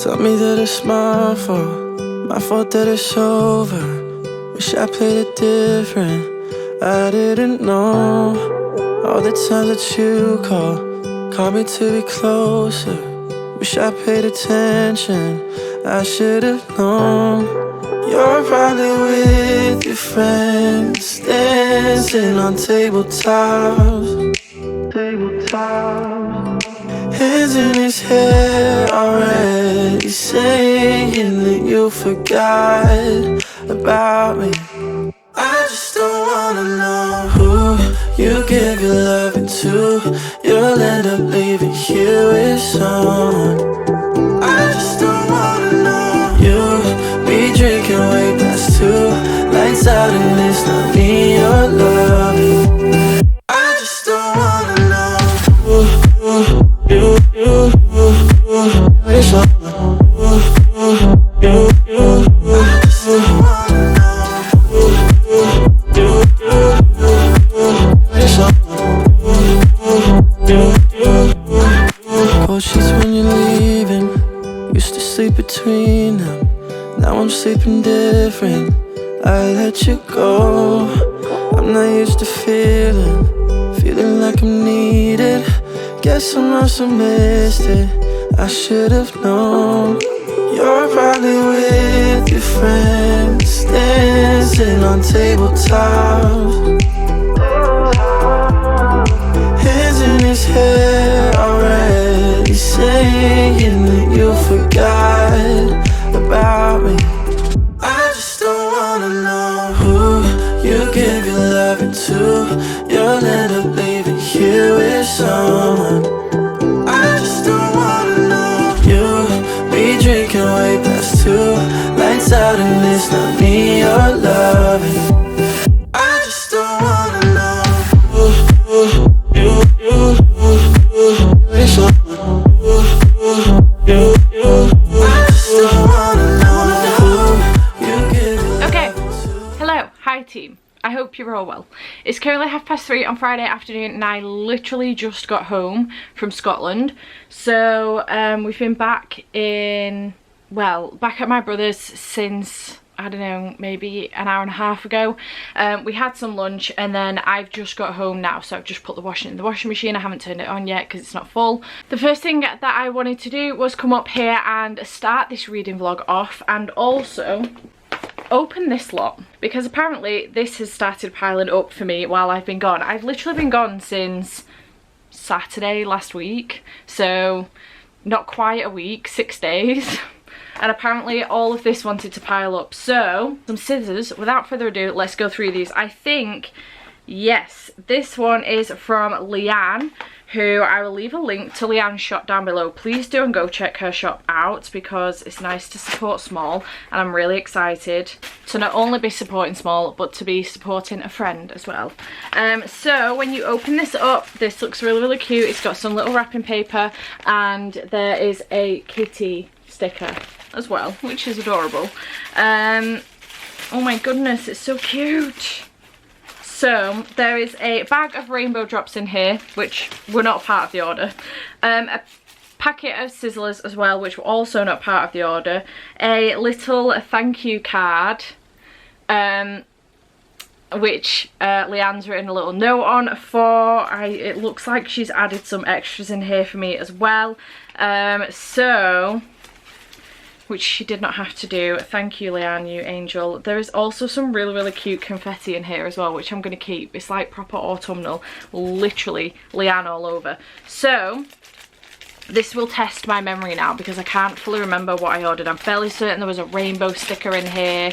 Tell me that it's my fault that it's over. Wish I played it different, I didn't know. All the times that you called me to be closer. Wish I paid attention, I should've known. You're probably with your friends, dancing on tabletops. Hands in his hair already, saying that you forgot about me. I just don't wanna know who you give your loving to. You'll end up leaving here with someone. I just don't wanna know you be drinking way past 2, lights out and it's not me you're loving. I just don't wanna know who it's someone. I just don't wanna know it's someone. Cold sheets when you're leaving, used to sleep between them. Now I'm sleeping different, I let you go. I'm not used to feeling like I'm needed. Guess I must have missed it, I should've known. You're probably with your friends, dancing on tabletops. Hands in his hair already, saying that you forgot about me. I just don't wanna know who you give your loving to. You'll end up leaving here with someone. I just don't wanna know you be drinking way past 2, lights out and it's not me you're loving. I just don't wanna know who it's someone. I just don't wanna know who you give your Okay, hello, hi team. I hope you're all well. It's currently 3:30 on Friday afternoon and I literally just got home from Scotland. So we've been back at my brother's since, I don't know, maybe an hour and a half ago. We had some lunch and then I've just got home now, so I've just put the washing in the washing machine. I haven't turned it on yet because it's not full. The first thing that I wanted to do was come up here and start this reading vlog off and also open this lot, because apparently this has started piling up for me while I've been gone. I've literally been gone since Saturday last week, so not quite a week, 6 days. And apparently all of this wanted to pile up. So some scissors, without further ado, let's go through these. I think, yes, this one is from Leanne, who I will leave a link to Leanne's shop down below. Please do and go check her shop out because it's nice to support small, and I'm really excited to not only be supporting small but to be supporting a friend as well. So when you open this up, this looks really, really cute. It's got some little wrapping paper and there is a kitty sticker as well, which is adorable. Oh my goodness, it's so cute. So there is a bag of rainbow drops in here, which were not part of the order. A packet of sizzlers as well, which were also not part of the order. A little thank you card, which Leanne's written a little note on for. It looks like she's added some extras in here for me as well. Which she did not have to do. Thank you, Leanne, you angel. There is also some really, really cute confetti in here as well, which I'm going to keep. It's like proper autumnal, literally Leanne all over. So this will test my memory now because I can't fully remember what I ordered. I'm fairly certain there was a rainbow sticker in here,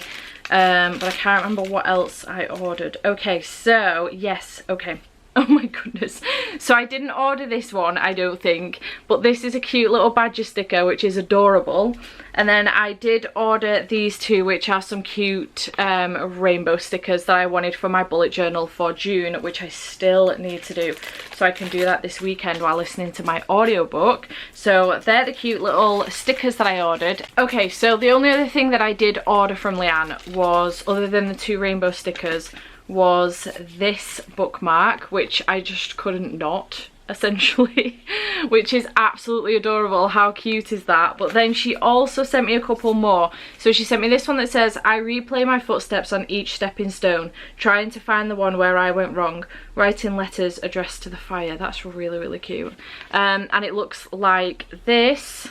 but I can't remember what else I ordered. Okay, so yes, okay. Oh my goodness. So I didn't order this one, I don't think, but this is a cute little badger sticker, which is adorable. And then I did order these two, which are some cute rainbow stickers that I wanted for my bullet journal for June, which I still need to do. So I can do that this weekend while listening to my audiobook. So they're the cute little stickers that I ordered. Okay, so the only other thing that I did order from Leanne was, other than the two rainbow stickers, was this bookmark, which I just couldn't not, essentially, which is absolutely adorable. How cute is that? But then she also sent me a couple more. So she sent me this one that says, I replay my footsteps on each stepping stone, trying to find the one where I went wrong, writing letters addressed to the fire. That's really, really cute. And it looks like this,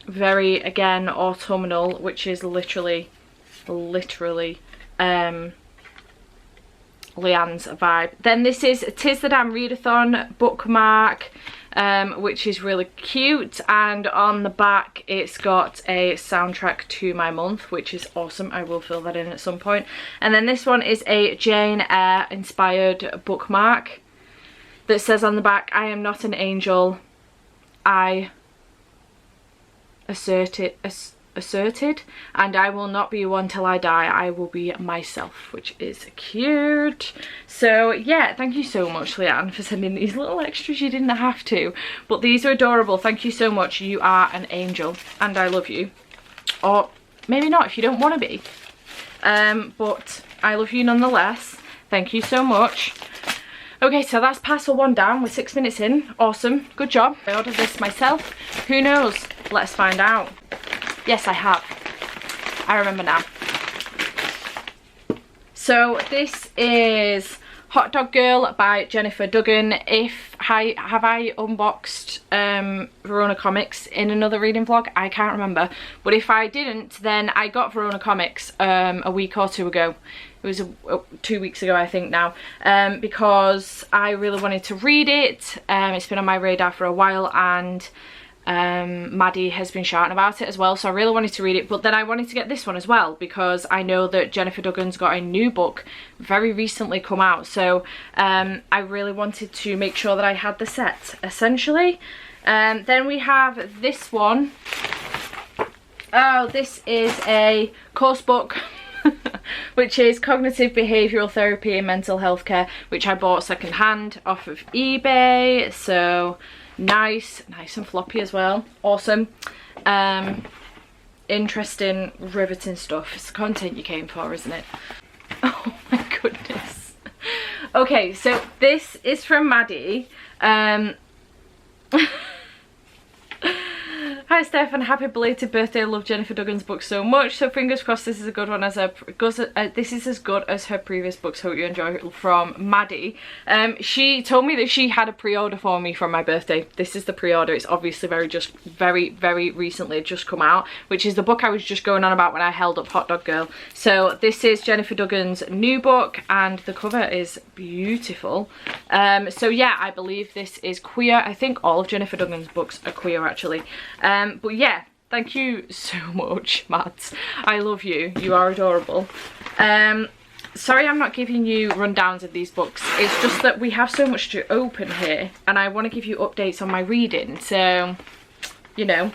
very, again, autumnal, which is literally Leanne's vibe. Then this is "'Tis the Damn Readathon" bookmark, which is really cute, and on the back it's got a soundtrack to my month, which is awesome. I will fill that in at some point. And then this one is a Jane Eyre inspired bookmark that says on the back, I am not an angel, I asserted, and I will not be one till I die. I will be myself, which is cute. So yeah, thank you so much, Leanne, for sending these little extras. You didn't have to, but these are adorable. Thank you so much. You are an angel and I love you. Or maybe not if you don't want to be, but I love you nonetheless. Thank you so much. Okay, so that's parcel 1 down. We're 6 minutes in. Awesome, good job. I ordered this myself. Who knows? Let's find out. Yes, I have. I remember now. So this is Hot Dog Girl by Jennifer Duggan. Have I unboxed Verona Comics in another reading vlog? I can't remember. But if I didn't, then I got Verona Comics a week or two ago. It was 2 weeks ago, I think now, because I really wanted to read it. It's been on my radar for a while, and Maddie has been shouting about it as well, so I really wanted to read it. But then I wanted to get this one as well because I know that Jennifer Duggan's got a new book very recently come out, so I really wanted to make sure that I had the set, essentially. Then we have this one. Oh, this is a course book which is Cognitive Behavioural Therapy and Mental Health Care, which I bought second hand off of eBay. So nice and floppy as well. Awesome. Interesting, riveting stuff. It's the content you came for, isn't it? Oh my goodness. Okay, so this is from Maddie. Hi Steph, and happy belated birthday. I love Jennifer Duggan's book so much, so fingers crossed this is a good one, as this is as good as her previous books. Hope you enjoy it. From Maddie. She told me that she had a pre-order for me from my birthday. This is the pre-order. It's obviously very recently just come out, which is the book I was just going on about when I held up Hot Dog Girl. So this is Jennifer Duggan's new book, and the cover is beautiful. So yeah, I believe this is queer. I think all of Jennifer Duggan's books are queer, actually. But yeah, thank you so much, Mads. I love you. You are adorable. Sorry I'm not giving you rundowns of these books. It's just that we have so much to open here, and I want to give you updates on my reading. So, you know,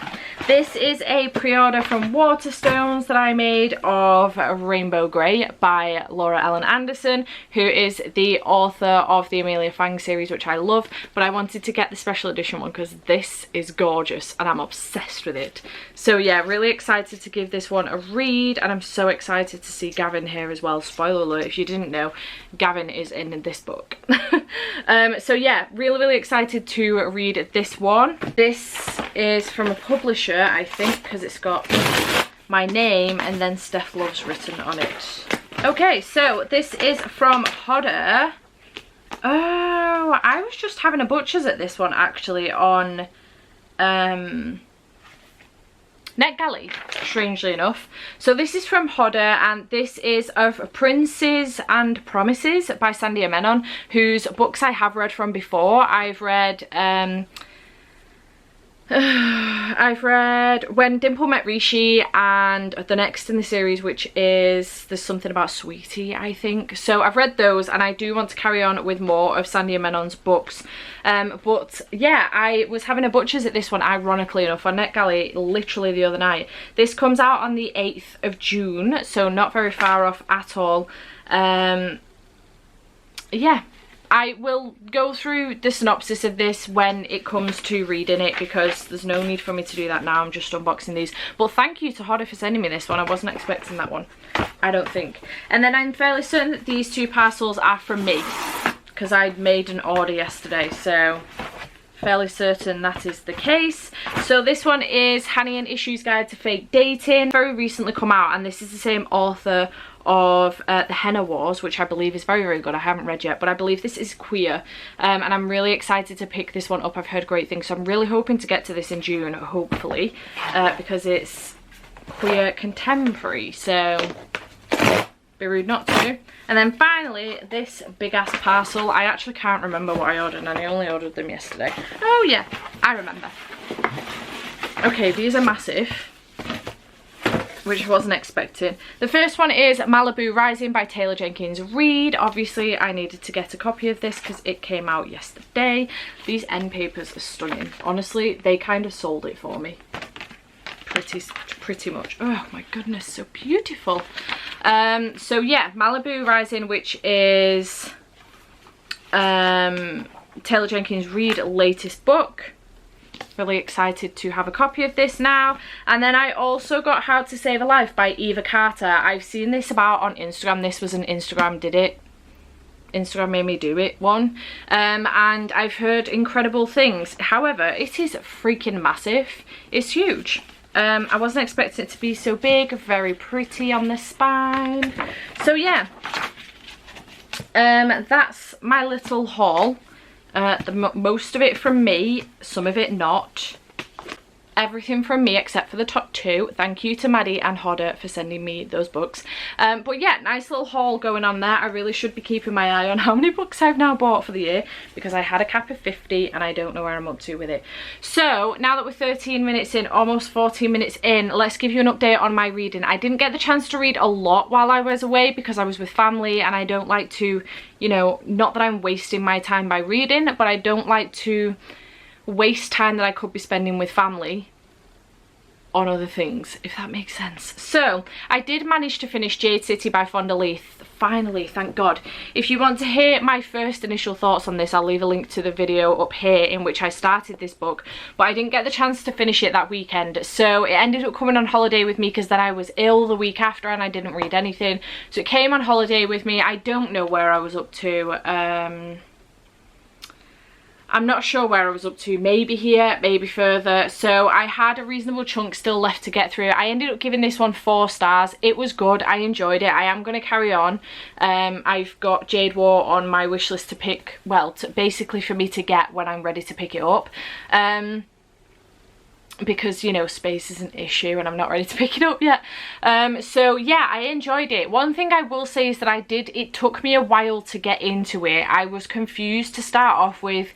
this is a pre-order from Waterstones that I made of Rainbow Grey by Laura Ellen Anderson, who is the author of the Amelia Fang series, which I love, but I wanted to get the special edition one because this is gorgeous and I'm obsessed with it. So yeah, really excited to give this one a read, and I'm so excited to see Gavin here as well. Spoiler alert, if you didn't know, Gavin is in this book. So yeah, really excited to read this one. This is from a publisher, I think, because it's got my name and then Steph Loves written on it. Okay, so this is from Hodder. Oh, I was just having a butcher's at this one actually on NetGalley, strangely enough. So this is from Hodder, and this is of Princes and Promises by Sandia Menon, whose books I have read from before. I've read When Dimple Met Rishi, and the next in the series, which is There's Something About Sweetie, I think. So I've read those, and I do want to carry on with more of Sandia Menon's books. But yeah, I was having a butcher's at this one, ironically enough, on NetGalley literally the other night. This comes out on the 8th of June, so not very far off at all. Yeah, I will go through the synopsis of this when it comes to reading it, because there's no need for me to do that now. I'm just unboxing these. But thank you to Hodder for sending me this one. I wasn't expecting that one, I don't think. And then I'm fairly certain that these 2 parcels are from me, because I made an order yesterday, so fairly certain that is the case. So this one is Honey and Issues Guide to Fake Dating. Very recently come out, and this is the same author of The Henna Wars, which I believe is very, very good. I haven't read yet, but I believe this is queer, and I'm really excited to pick this one up. I've heard great things, so I'm really hoping to get to this in June, hopefully, because it's queer contemporary, so be rude not to. And then finally, this big ass parcel. I actually can't remember what I ordered, and I only ordered them yesterday. Oh yeah, I remember. Okay, these are massive, which I wasn't expecting. The first one is Malibu Rising by Taylor Jenkins Reid. Obviously, I needed to get a copy of this because it came out yesterday. These end papers are stunning. Honestly, they kind of sold it for me. Pretty much. Oh my goodness, so beautiful. So yeah, Malibu Rising, which is Taylor Jenkins Reid's latest book. Really excited to have a copy of this now. And then I also got How to Save a Life by Eva Carter. I've seen this about on Instagram. This was an Instagram made me do it one, and I've heard incredible things. However, it is freaking massive. It's huge. I wasn't expecting it to be so big. Very pretty on the spine. So yeah, that's my little haul. Most of it from me, some of it not. Everything from me except for the top 2. Thank you to Maddie and Hodder for sending me those books. But yeah, nice little haul going on there. I really should be keeping my eye on how many books I've now bought for the year, because I had a cap of 50 and I don't know where I'm up to with it. So now that we're 13 minutes in, almost 14 minutes in, let's give you an update on my reading. I didn't get the chance to read a lot while I was away because I was with family, and I don't like to, you know, not that I'm wasting my time by reading, but I don't like to waste time that I could be spending with family on other things, if that makes sense. So I did manage to finish Jade City by Fonda Leith, finally, thank God. If you want to hear my first initial thoughts on this, I'll leave a link to the video up here in which I started this book, but I didn't get the chance to finish it that weekend, so it ended up coming on holiday with me because then I was ill the week after and I didn't read anything, so it came on holiday with me. I don't know where I was up to. I'm not sure where I was up to, maybe here, maybe further. So I had a reasonable chunk still left to get through. I ended up giving this one 4 stars. It was good, I enjoyed it. I am going to carry on. I've got Jade War on my wish list to pick, well, basically for me to get when I'm ready to pick it up. Because, you know, space is an issue and I'm not ready to pick it up yet. So yeah, I enjoyed it. One thing I will say is that it took me a while to get into it. I was confused to start off with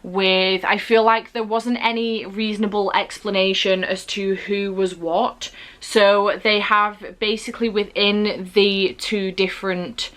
I feel like there wasn't any reasonable explanation as to who was what. So they have basically within the 2 different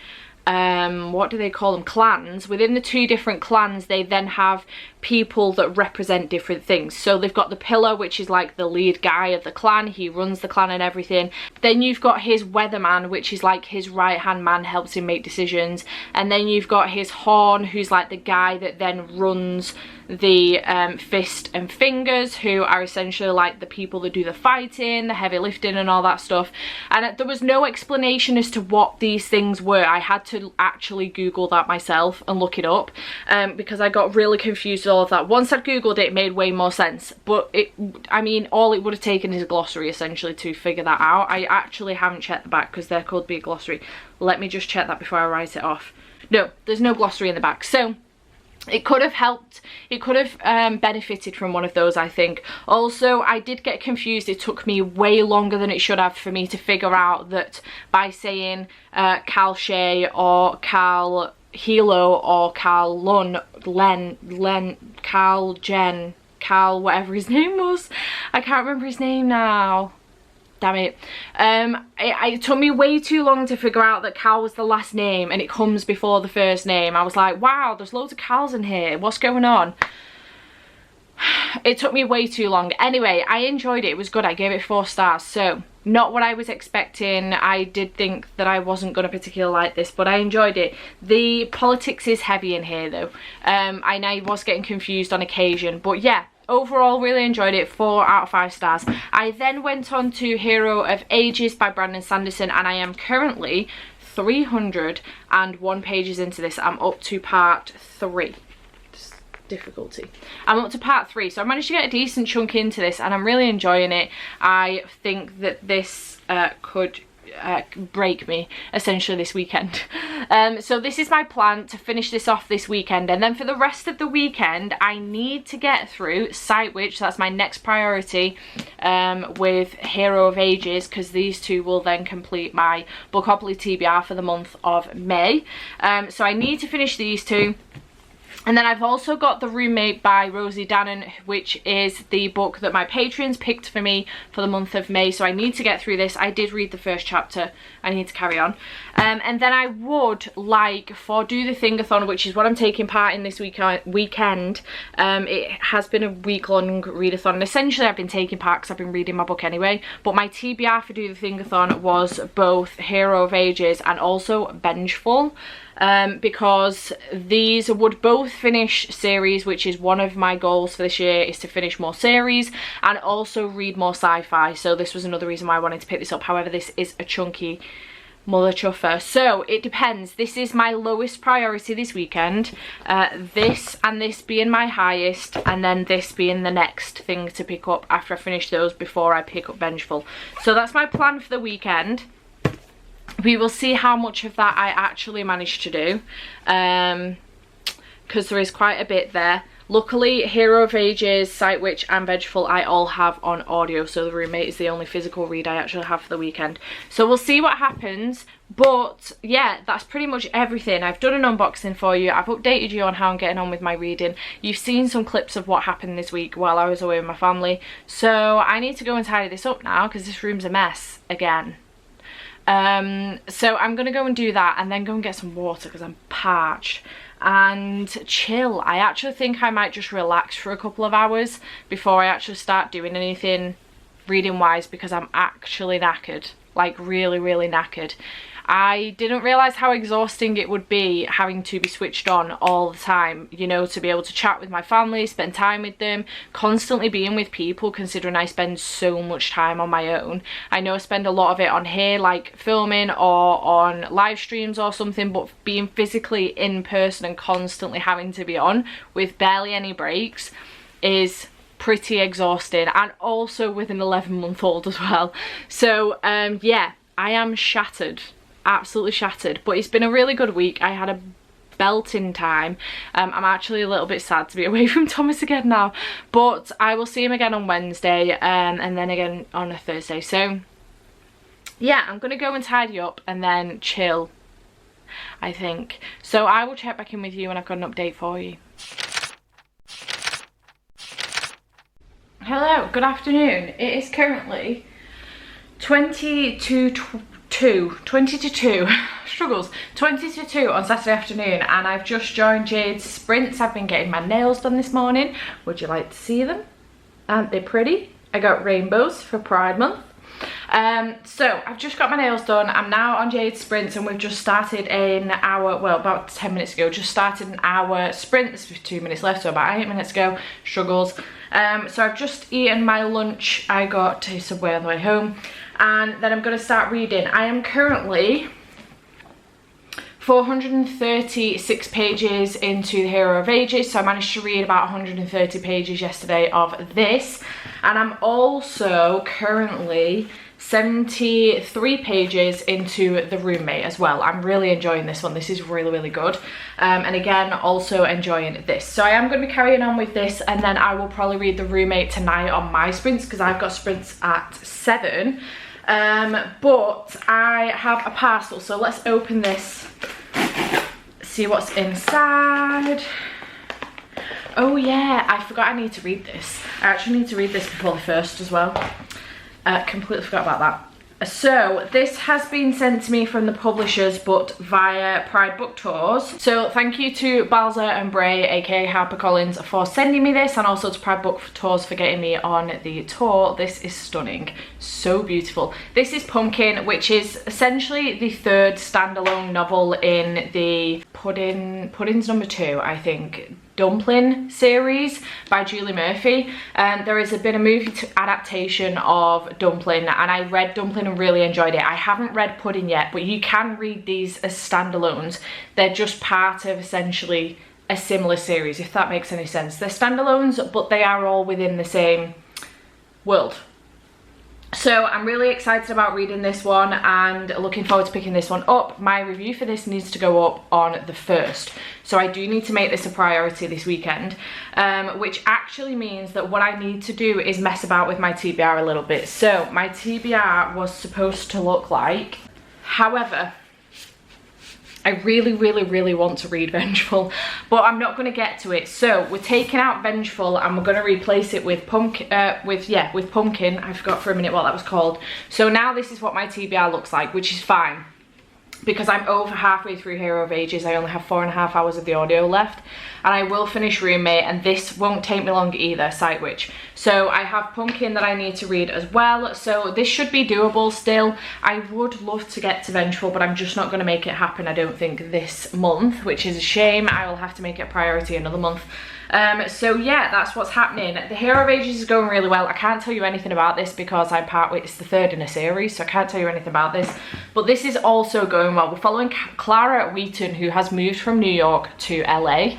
what do they call them, clans, within the 2 different clans they then have people that represent different things. So they've got the pillar, which is like the lead guy of the clan, he runs the clan and everything. Then you've got his weatherman, which is like his right hand man, helps him make decisions. And then you've got his horn, who's like the guy that then runs the fist and fingers, who are essentially like the people that do the fighting, the heavy lifting and all that stuff. And there was no explanation as to what these things were. I had to actually Google that myself and look it up, because I got really confused with all of that. Once I'd Googled it, it made way more sense, but I mean, all it would have taken is a glossary essentially to figure that out. I actually haven't checked the back because there could be a glossary. Let me just check that before I write it off. No, there's no glossary in the back. So it could have helped, it could have benefited from one of those, I think. Also, I did get confused. It took me way longer than it should have for me to figure out that by saying Cal Shay or Cal Hilo or Cal Cal Jen, Cal whatever his name was. I can't remember his name now. Damn it. It took me way too long to figure out that Cal was the last name and it comes before the first name. I was like, wow, there's loads of Cals in here. What's going on? It took me way too long. Anyway, I enjoyed it. It was good. I gave it 4 stars. So not what I was expecting. I did think that I wasn't going to particularly like this, but I enjoyed it. The politics is heavy in here though, and I was getting confused on occasion, but yeah, overall really enjoyed it. 4 out of 5 stars. I then went on to Hero of Ages by Brandon Sanderson, and I am currently 301 pages into this. I'm up to part 3. Difficulty. I'm up to part 3, so I managed to get a decent chunk into this and I'm really enjoying it. I think that this could break me essentially this weekend. So this is my plan, to finish this off this weekend, and then for the rest of the weekend I need to get through Sight Witch. That's my next priority, with Hero of Ages, because these two will then complete my Bookopoly TBR for the month of May. So I need to finish these two. And then I've also got The Roommate by Rosie Dannon, which is the book that my patrons picked for me for the month of May. So I need to get through this. I did read the first chapter. I need to carry on. And then I would like, for Do the Thingathon, which is what I'm taking part in this weekend. It has been a week-long readathon. And essentially I've been taking part because I've been reading my book anyway. But my TBR for Do the Thingathon was both Hero of Ages and also Vengeful. Because these would both finish series, which is one of my goals for this year, is to finish more series and also read more sci-fi. So this was another reason why I wanted to pick this up. However, this is a chunky mother chuffer, so it depends. This is my lowest priority this weekend, this and this being my highest, and then this being the next thing to pick up after I finish those before I pick up Vengeful. So that's my plan for the weekend. We will see how much of that I actually manage to do, because there is quite a bit there. Luckily, Hero of Ages, Sight Witch and Vengeful I all have on audio, so The Roommate is the only physical read I actually have for the weekend. So we'll see what happens, but yeah, that's pretty much everything. I've done an unboxing for you, I've updated you on how I'm getting on with my reading. You've seen some clips of what happened this week while I was away with my family, so I need to go and tidy this up now because this room's a mess again. So I'm gonna go and do that and then go and get some water because I'm parched and chill. I actually think I might just relax for a couple of hours before I actually start doing anything reading wise, because I'm actually knackered, like really knackered. I didn't realise how exhausting it would be having to be switched on all the time, you know, to be able to chat with my family, spend time with them, constantly being with people, considering I spend so much time on my own. I know I spend a lot of it on here, like filming or on live streams or something, but being physically in person and constantly having to be on with barely any breaks is pretty exhausting, and also with an 11-month-old as well. So yeah, I am shattered. Absolutely shattered, but it's been a really good week. I had a belting time. I'm actually a little bit sad to be away from Thomas again now, but I will see him again on Wednesday, and then again on a Thursday. So yeah, I'm gonna go and tidy up and then chill, I think. So I will check back in with you when I've got an update for you. Hello, good afternoon. It is currently 20 to 2 struggles 20 to 2 on Saturday afternoon, and I've just joined Jade's sprints. I've been getting my nails done this morning. Would you like to see them? Aren't they pretty? I got rainbows for Pride Month. So I've just got my nails done. I'm now on Jade's sprints, and we've just started an hour, well, about 10 minutes ago, just started an hour sprint. There's 2 minutes left, so about 8 minutes ago. Struggles. So I've just eaten my lunch. I got to Subway on the way home, and then I'm going to start reading. I am currently 436 pages into the Hero of Ages, so I managed to read about 130 pages yesterday of this, and I'm also currently 73 pages into The Roommate as well. I'm really enjoying this one. This is really good, and again, also enjoying this. So I am going to be carrying on with this, and then I will probably read The Roommate tonight on my sprints, because I've got sprints at 7. But I have a parcel, so let's open this, see what's inside. Oh yeah, I forgot I need to read this. I actually need to read this before the 1st as well. Completely forgot about So this has been sent to me from the publishers, but via Pride Book Tours. So thank you to Balzer and Bray, aka HarperCollins, for sending me this, and also to Pride Book Tours for getting me on the tour. This is stunning, so beautiful. This is Pumpkin, which is essentially the third standalone novel in the Pudding's number 2, I think, Dumpling series by Julie Murphy. There has been a movie adaptation of Dumpling, and I read Dumpling and really enjoyed it. I haven't read Pudding yet, but you can read these as standalones. They're just part of essentially a similar series, if that makes any sense. They're standalones, but they are all within the same world. So I'm really excited about reading this one and looking forward to picking this one up. My review for this needs to go up on the 1st, so I do need to make this a priority this weekend, which actually means that what I need to do is mess about with my TBR a little bit. So my TBR was supposed to look like, however, I really want to read Vengeful, but I'm not going to get to it. So we're taking out Vengeful and we're going to replace it with Pumpkin. I forgot for a minute what that was called. So now this is what my TBR looks like, which is fine, because I'm over halfway through Hero of Ages. I only have 4.5 hours of the audio left, and I will finish Roommate, and this won't take me long either, Sight Witch. So I have Pumpkin that I need to read as well, so this should be doable still. I would love to get to Vengeful, but I'm just not going to make it happen, I don't think, this month, which is a shame. I will have to make it a priority another month. So yeah, that's what's happening. The Hero of Ages is going really well. I can't tell you anything about this because it's the 3rd in a series, so I can't tell you anything about this, but this is also going well. We're following Clara Wheaton, who has moved from New York to LA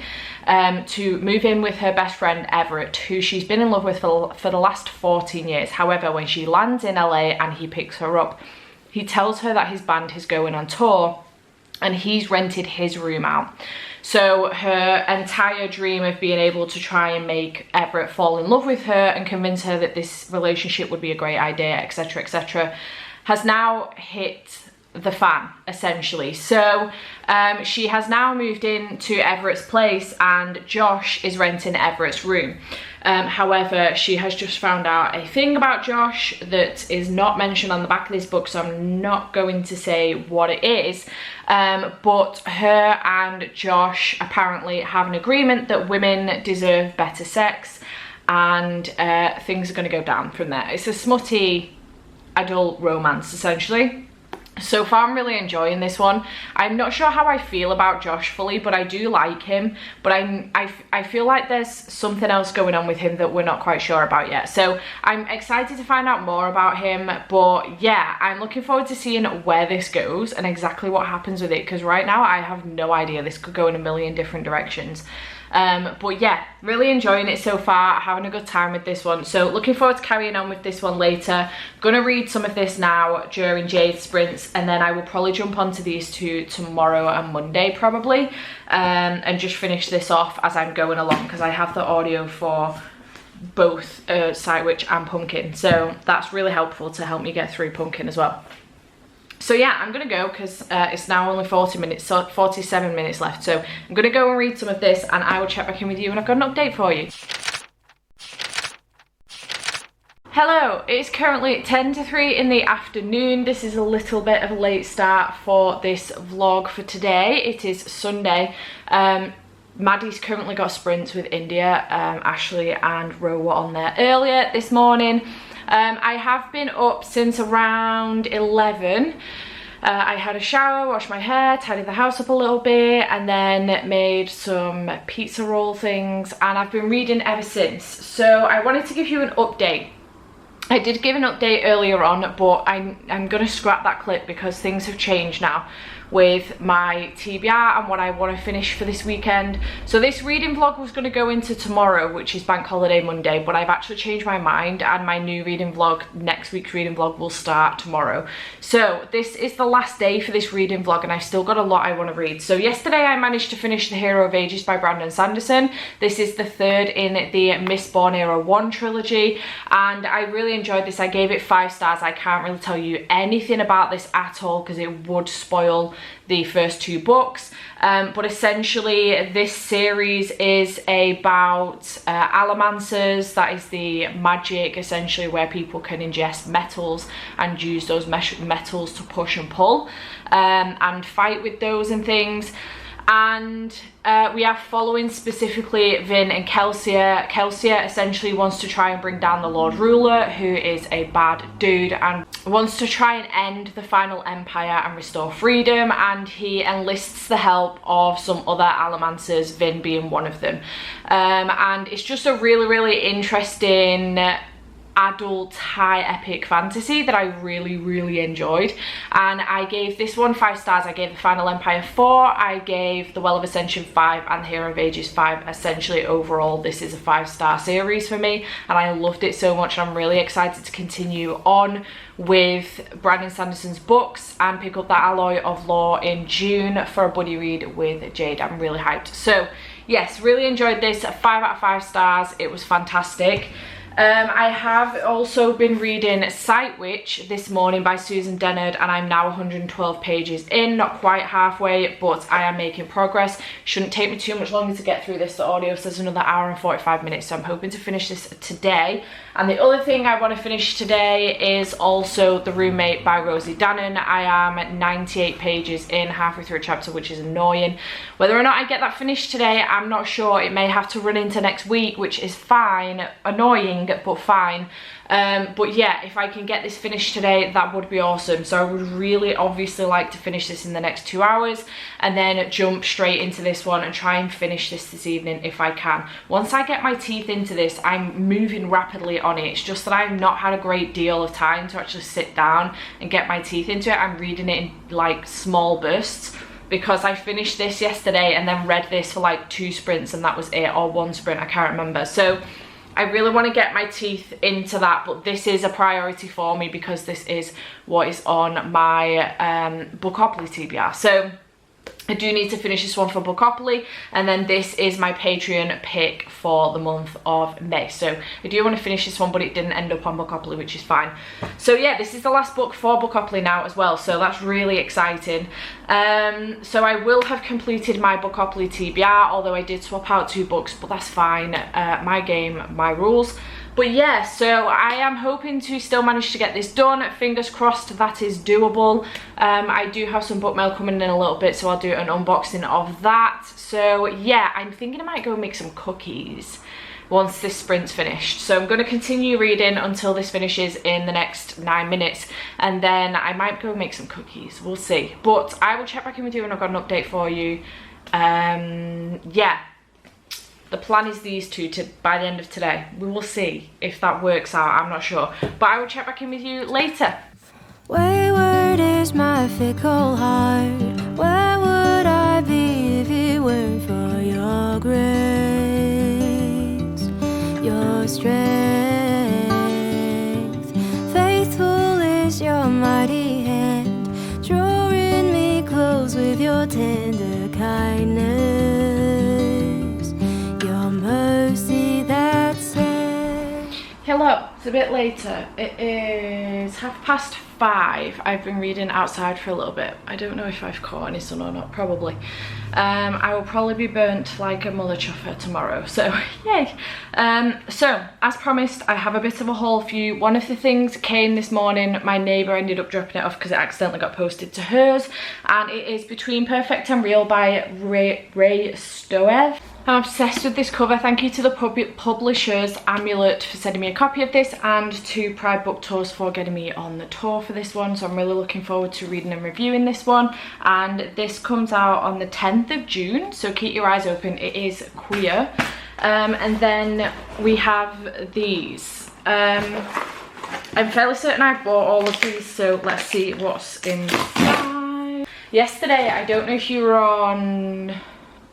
to move in with her best friend Everett, who she's been in love with for the last 14 years. However, when she lands in LA and he picks her up, he tells her that his band is going on tour and he's rented his room out. So her entire dream of being able to try and make Everett fall in love with her and convince her that this relationship would be a great idea, etc, etc, has now hit the fan, essentially. So she has now moved into Everett's place and Josh is renting Everett's room. However, she has just found out a thing about Josh that is not mentioned on the back of this book, so I'm not going to say what it is, but her and Josh apparently have an agreement that women deserve better sex, and things are going to go down from there. It's a smutty adult romance, essentially. So far I'm really enjoying this one. I'm not sure how I feel about Josh fully, but I do like him, but I feel like there's something else going on with him that we're not quite sure about yet. So I'm excited to find out more about him, but yeah, I'm looking forward to seeing where this goes and exactly what happens with it, because right now I have no idea. This could go in a million different directions. But yeah, really enjoying it so far, having a good time with this one. So looking forward to carrying on with this one later. Gonna read some of this now during Jade's sprints, and then I will probably jump onto these two tomorrow and Monday probably, and just finish this off as I'm going along, because I have the audio for both Sight Witch and Pumpkin, so that's really helpful to help me get through Pumpkin as well. So yeah, I'm gonna go because it's now only 47 minutes left. So I'm gonna go and read some of this, and I will check back in with you when I've got an update for you. Hello, it's currently 10 to 3 in the afternoon. This is a little bit of a late start for this vlog for today. It is Sunday. Maddie's currently got sprints with India. Ashley and Ro were on there earlier this morning. I have been up since around 11. I had a shower, washed my hair, tidied the house up a little bit, and then made some pizza roll things, and I've been reading ever since. So I wanted to give you an update. I did give an update earlier on, but I'm gonna scrap that clip because things have changed now with my TBR and what I want to finish for this weekend. So this reading vlog was going to go into tomorrow, which is Bank Holiday Monday, but I've actually changed my mind, and my new reading vlog, next week's reading vlog, will start tomorrow. So this is the last day for this reading vlog, and I've still got a lot I want to read. So yesterday I managed to finish The Hero of Ages by Brandon Sanderson. This is the 3rd in the Mistborn Era 1 trilogy, and I really enjoyed this. I gave it 5 stars. I can't really tell you anything about this at all because it would spoil the first 2 books. But essentially this series is about allomancers. That is the magic essentially where people can ingest metals and use those metals to push and pull and fight with those and things. And we are following specifically Vin and Kelsier. Kelsier essentially wants to try and bring down the Lord Ruler, who is a bad dude and wants to try and end the final empire and restore freedom, and he enlists the help of some other allomancers, Vin being one of them. And it's just a really interesting adult high epic fantasy that I really enjoyed, and I gave this one 5 stars. I gave the Final Empire 4, I gave the Well of Ascension 5, and the Hero of Ages 5. Essentially overall this is a 5-star series for me, and I loved it so much, and I'm really excited to continue on with Brandon Sanderson's books and pick up that Alloy of Law in June for a buddy read with Jade. I'm really hyped. So yes, really enjoyed this. 5 out of 5 stars. It was fantastic. I have also been reading Sight Witch this morning by Susan Dennard, and I'm now 112 pages in, not quite halfway, but I am making progress. Shouldn't take me too much longer to get through this. The audio says another hour and 45 minutes, so I'm hoping to finish this today. And the other thing I want to finish today is also The Roommate by Rosie Dannon. I am at 98 pages in, halfway through a chapter, which is annoying. Whether or not I get that finished today, I'm not sure. It may have to run into next week, which is fine. Annoying, but fine. But yeah, if I can get this finished today, that would be awesome. So I would really obviously like to finish this in the next 2 hours and then jump straight into this one and try and finish this evening if I can. Once I get my teeth into this, I'm moving rapidly on it. It's just that I've not had a great deal of time to actually sit down and get my teeth into it. I'm reading it in like small bursts, because I finished this yesterday and then read this for like 2 sprints, and that was it, or 1 sprint, I can't remember. So I really want to get my teeth into that, but this is a priority for me because this is what is on my Bookopoly TBR. So I do need to finish this one for Bookopoly, and then this is my Patreon pick for the month of May. So I do want to finish this one, but it didn't end up on Bookopoly, which is fine. So yeah, this is the last book for Bookopoly now as well, so that's really exciting. So I will have completed my Bookopoly TBR, although I did swap out 2 books, but that's fine. My game, my rules. But yeah, so I am hoping to still manage to get this done. Fingers crossed that is doable. I do have some book mail coming in a little bit, so I'll do an unboxing of that. So yeah, I'm thinking I might go make some cookies once this sprint's finished. So I'm going to continue reading until this finishes in the next 9 minutes, and then I might go make some cookies. We'll see. But I will check back in with you when I've got an update for you. Yeah. The plan is these 2 by the end of today. We will see if that works out, I'm not sure. But I will check back in with you later. Wayward is my fickle heart. Where would I be if it weren't for your grace, your strength? Faithful is your mighty hand, drawing me close with your tender kindness. Mercy that said. Hello, it's a bit later. It is 5:30. I've been reading outside for a little bit. I don't know if I've caught any sun or not, probably. I will probably be burnt like a mother chuffer tomorrow, so yay. So as promised, I have a bit of a haul for you. One of the things came this morning. My neighbour ended up dropping it off because it accidentally got posted to hers, and it is Between Perfect and Real by Ray Stoev. I'm obsessed with this cover. Thank you to the publishers Amulet for sending me a copy of this, and to Pride Book Tours for getting me on the tour for this one. So I'm really looking forward to reading and reviewing this one. And this comes out on the 10th of June, so keep your eyes open. It is queer. And then we have these. I'm fairly certain I bought all of these, so let's see what's inside. Yesterday, I don't know if you were on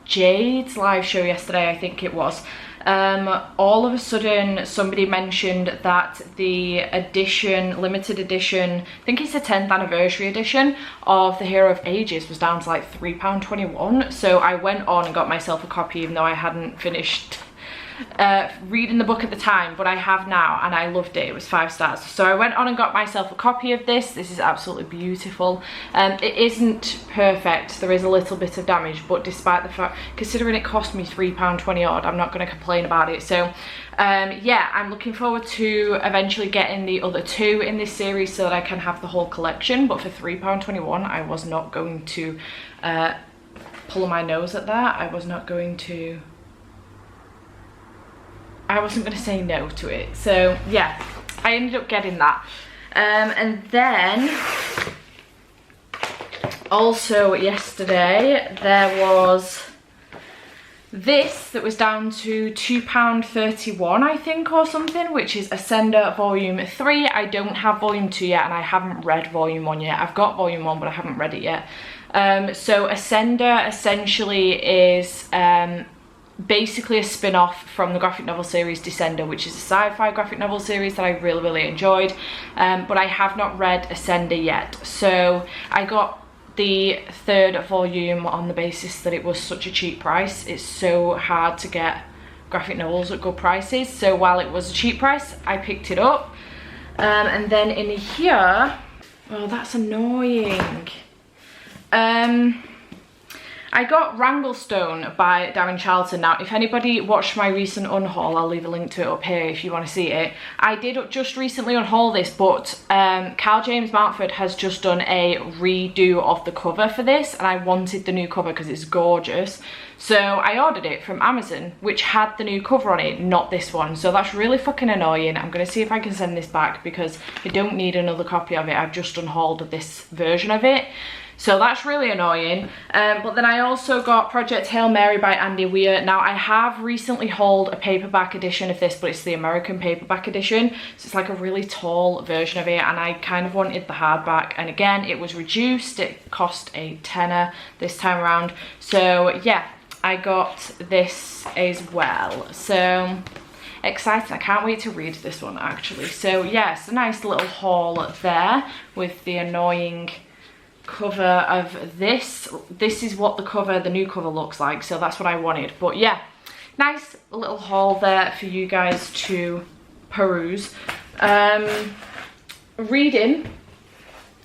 Jade's live show yesterday, I think it was. All of a sudden somebody mentioned that the edition, limited edition, I think it's the 10th anniversary edition of the Hero of Ages was down to like £3.21. So I went on and got myself a copy, even though I hadn't finished reading the book at the time, but I have now, and I loved it. It was 5 stars. So I went on and got myself a copy of this. This is absolutely beautiful. It isn't perfect. There is a little bit of damage, but despite the fact, considering it cost me £3.20 odd, I'm not going to complain about it. So yeah, I'm looking forward to eventually getting the other 2 in this series so that I can have the whole collection. But for £3.21, I was not going to pull my nose at that. I wasn't going to say no to it. So yeah, I ended up getting that. And then also yesterday there was this that was down to £2.31 I think, or something, which is Ascender Volume 3. I don't have Volume 2 yet, and I haven't read Volume 1 yet. I've got Volume 1, but I haven't read it yet. So Ascender essentially is basically a spin-off from the graphic novel series Descender, which is a sci-fi graphic novel series that I really enjoyed, but I have not read Ascender yet. So I got the 3rd volume on the basis that it was such a cheap price. It's so hard to get graphic novels at good prices, so while it was a cheap price, I picked it up. And then in here, oh, that's annoying. I got Wranglestone by Darren Charlton. Now, if anybody watched my recent unhaul, I'll leave a link to it up here if you want to see it. I did just recently unhaul this, but Carl James Mountford has just done a redo of the cover for this, and I wanted the new cover because it's gorgeous. So I ordered it from Amazon, which had the new cover on it, not this one. So that's really fucking annoying. I'm going to see if I can send this back because I don't need another copy of it. I've just unhauled this version of it. So that's really annoying. But then I also got Project Hail Mary by Andy Weir. Now, I have recently hauled a paperback edition of this, but it's the American paperback edition. So it's like a really tall version of it, and I kind of wanted the hardback. And again, it was reduced. It cost a tenner this time around. So yeah, I got this as well. So excited. I can't wait to read this one actually. So yes, a nice little haul there with the annoying cover of this. This is what the new cover looks like, so that's what I wanted. But yeah, nice little haul there for you guys to peruse. Reading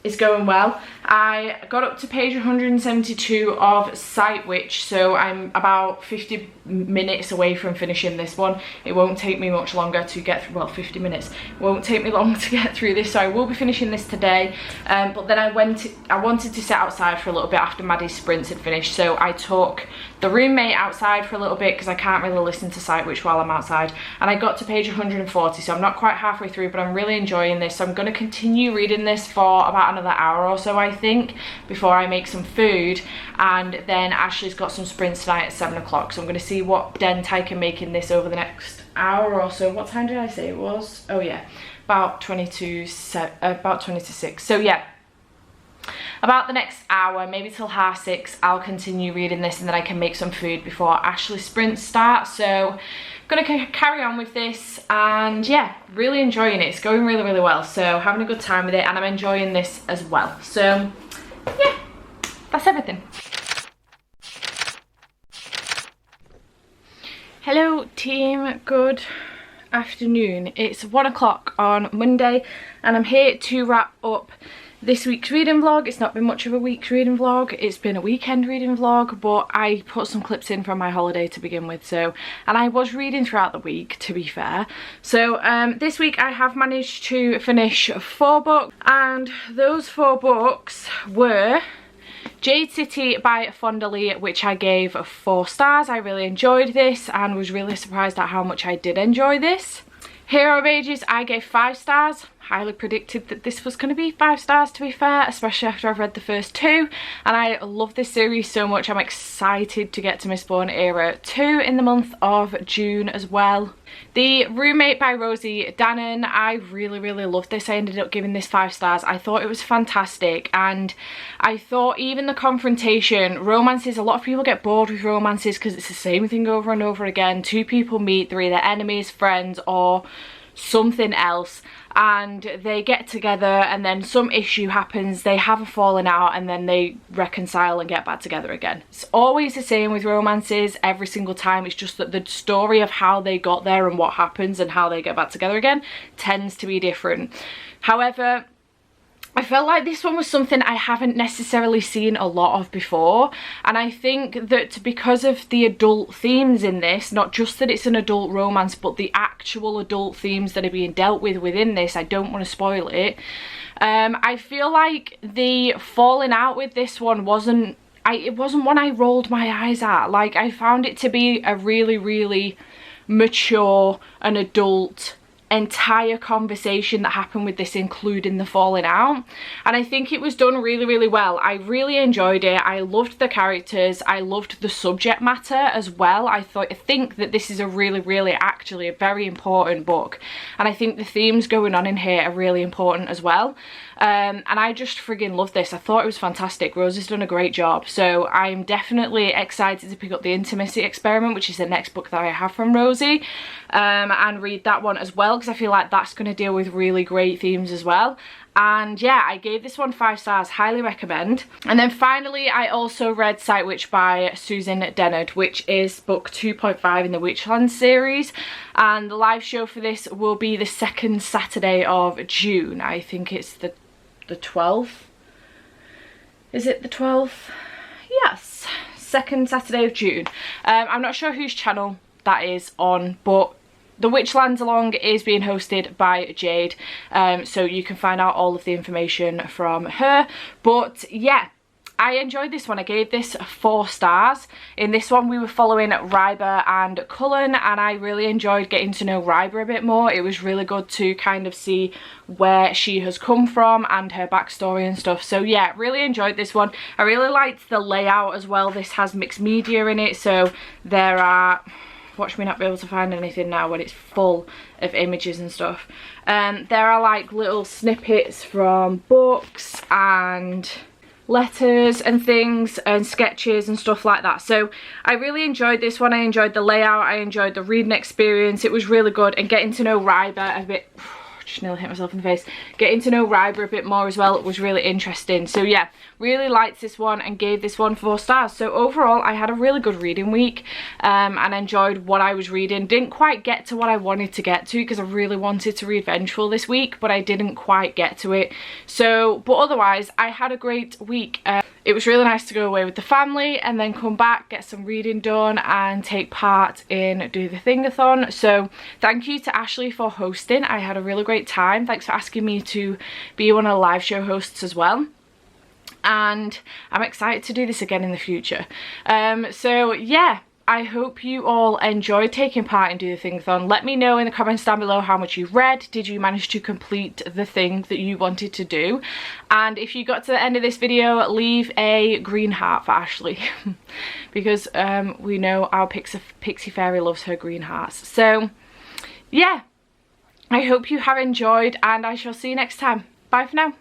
is going well. I got up to page 172 of Sight Witch, so I'm about 50 minutes away from finishing this one. It won't take me much longer to get through, well, 50 minutes. It won't take me long to get through this, so I will be finishing this today. But then I wanted to sit outside for a little bit after Maddie's sprints had finished, so I took the roommate outside for a little bit because I can't really listen to Sight Witch while I'm outside, and I got to page 140, so I'm not quite halfway through, but I'm really enjoying this. So I'm going to continue reading this for about another hour or so, I think, before I make some food. And then Ashley's got some sprints tonight at 7 o'clock, so I'm going to see what dent I can make in this over the next hour or so. What time did I say it was? Oh yeah, about 20 to 6. So yeah, about the next hour, maybe till 6:30, I'll continue reading this, and then I can make some food before Ashley's sprints start. So I'm gonna carry on with this, and yeah, really enjoying it. It's going really well, so having a good time with it, and I'm enjoying this as well. So yeah, that's everything. Hello team, good afternoon. It's 1 o'clock on Monday, and I'm here to wrap up this week's reading vlog. It's not been much of a week's reading vlog, it's been a weekend reading vlog, but I put some clips in from my holiday to begin with, so, and I was reading throughout the week, to be fair. So this week I have managed to finish 4 books, and those 4 books were Jade City by Fonda Lee, which I gave 4 stars. I really enjoyed this and was really surprised at how much I did enjoy this. Hero of Ages I gave 5 stars. Highly predicted that this was going to be 5 stars, to be fair, especially after I've read the first 2, and I love this series so much. I'm excited to get to Mistborn Era 2 in the month of June as well. The Roommate by Rosie Dannon, I really loved this. I ended up giving this 5 stars. I thought it was fantastic, and I thought even the confrontation, romances, a lot of people get bored with romances because it's the same thing over and over again. 2 people meet, they're either enemies, friends, or something else, and they get together and then some issue happens, they have a falling out, and then they reconcile and get back together again. It's always the same with romances every single time. It's just that the story of how they got there and what happens and how they get back together again tends to be different. However, I felt like this one was something I haven't necessarily seen a lot of before, and I think that because of the adult themes in this, not just that it's an adult romance, but the actual adult themes that are being dealt with within this, I don't want to spoil it. I feel like the falling out with this one it wasn't one I rolled my eyes at. Like, I found it to be a really, really mature and adult entire conversation that happened with this, including the falling out, and I think it was done really, really well. I really enjoyed it. I loved the characters, I loved the subject matter as well. I think that this is a really, really actually a very important book, and I think the themes going on in here are really important as well. And I just friggin' love this. I thought it was fantastic. Rosie's done a great job, so I'm definitely excited to pick up The Intimacy Experiment, which is the next book that I have from Rosie, and read that one as well, because I feel like that's going to deal with really great themes as well. And yeah, I gave this one 5 stars, highly recommend. And then finally, I also read Sight Witch by Susan Dennard, which is book 2.5 in the Witchland series, and the live show for this will be the 2nd Saturday of June. I think it's the 12th. Is it the 12th? Yes, 2nd Saturday of June. I'm not sure whose channel that is on, but the Witchlands Along is being hosted by Jade, so you can find out all of the information from her. But yeah, I enjoyed this one. I gave this 4 stars. In this one we were following Ryber and Cullen, and I really enjoyed getting to know Ryber a bit more. It was really good to kind of see where she has come from and her backstory and stuff. So yeah, really enjoyed this one. I really liked the layout as well. This has mixed media in it, so there are... Watch me not be able to find anything now when it's full of images and stuff. There are like little snippets from books and letters and things and sketches and stuff like that. So I really enjoyed this one. I enjoyed the layout, I enjoyed the reading experience. It was really good, and getting to know Ryber a bit... Just nearly hit myself in the face. Getting to know Ryber a bit more as well, it was really interesting. So yeah, really liked this one and gave this one 4 stars. So overall, I had a really good reading week, and enjoyed what I was reading. Didn't quite get to what I wanted to get to, because I really wanted to read Vengeful this week, but I didn't quite get to it. So, but otherwise, I had a great week. It was really nice to go away with the family and then come back, get some reading done, and take part in Do the Thingathon. So thank you to Ashley for hosting. I had a really great time. Thanks for asking me to be one of the live show hosts as well. And I'm excited to do this again in the future. So yeah, I hope you all enjoyed taking part in Do the Thingathon. Let me know in the comments down below how much you read. Did you manage to complete the thing that you wanted to do? And if you got to the end of this video, leave a green heart for Ashley. Because we know our Pixie Fairy loves her green hearts. So yeah, I hope you have enjoyed, and I shall see you next time. Bye for now.